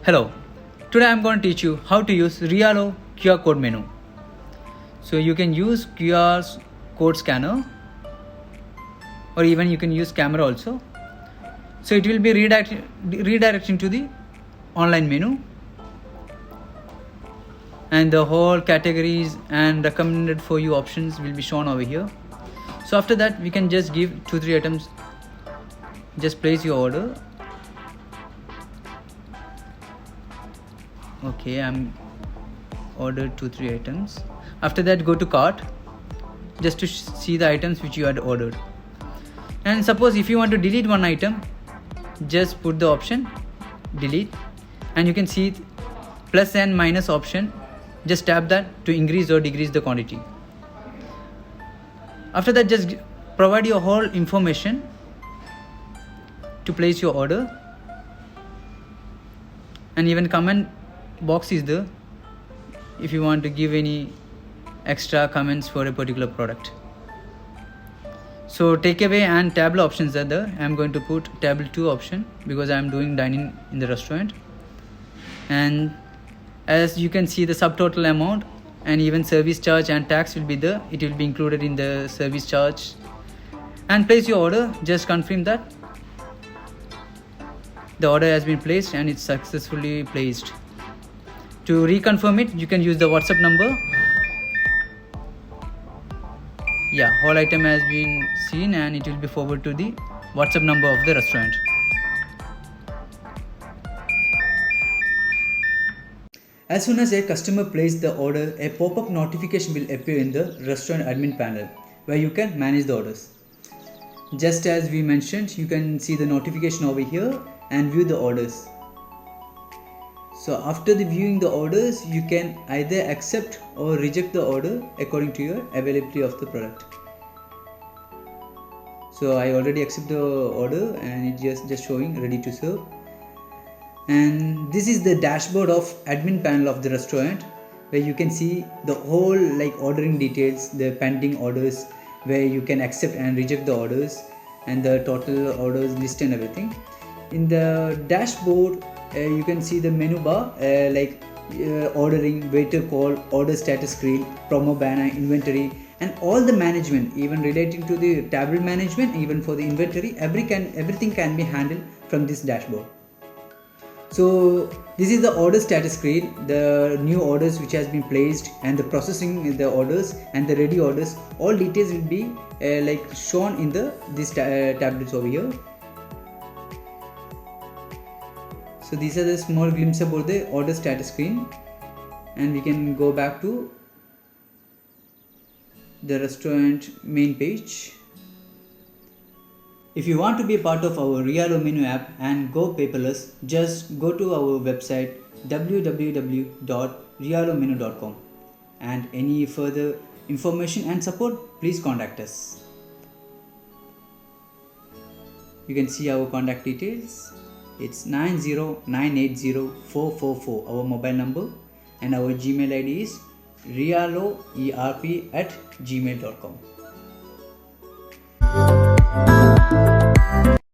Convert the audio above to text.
Hello, today I am going to teach you how to use Riyalo QR code menu. So you can use QR code scanner or even you can use camera also. So it will be redirecting to the online menu and the whole categories and recommended for you options will be shown over here. So after that we can just give 2-3 items, just place your order. Okay, I'm ordered 2-3 items. After that go to cart just to see the items which you had ordered. And suppose if you want to delete one item, just put the option delete and you can see plus and minus option. Just tap that to increase or decrease the quantity. After that just provide your whole information to place your order, and even comment box is there if you want to give any extra comments for a particular product. So takeaway and table options are there. I am going to put table 2 option because I am doing dining in the restaurant. And as you can see the subtotal amount and even service charge and tax will be there. It will be included in the service charge. And place your order. Just confirm that the order has been placed and it's successfully placed. To reconfirm it, you can use the WhatsApp number. Yeah, whole item has been seen and it will be forwarded to the WhatsApp number of the restaurant. As soon as a customer places the order, a pop-up notification will appear in the restaurant admin panel where you can manage the orders. Just as we mentioned, you can see the notification over here and view the orders. So after the viewing the orders, you can either accept or reject the order according to your availability of the product. So I already accept the order and it's just showing ready to serve. And this is the dashboard of admin panel of the restaurant where you can see the whole ordering details, the pending orders, where you can accept and reject the orders and the total orders list and everything. In the dashboard you can see the menu bar ordering, waiter call, order status screen, promo banner, inventory, and all the management, even relating to the table management, even for the inventory, everything can be handled from this dashboard. So this is the order status screen, the new orders which has been placed and the processing the orders and the ready orders, all details will be shown in this tablets over here. So these are the small glimpse about the order status screen, and we can go back to the restaurant main page. If you want to be a part of our Riyalo menu app and go paperless, just go to our website www.riyalomenu.com, and any further information and support, please contact us. You can see our contact details. It's 90980444, our mobile number, and our Gmail ID is riyaloerp@gmail.com.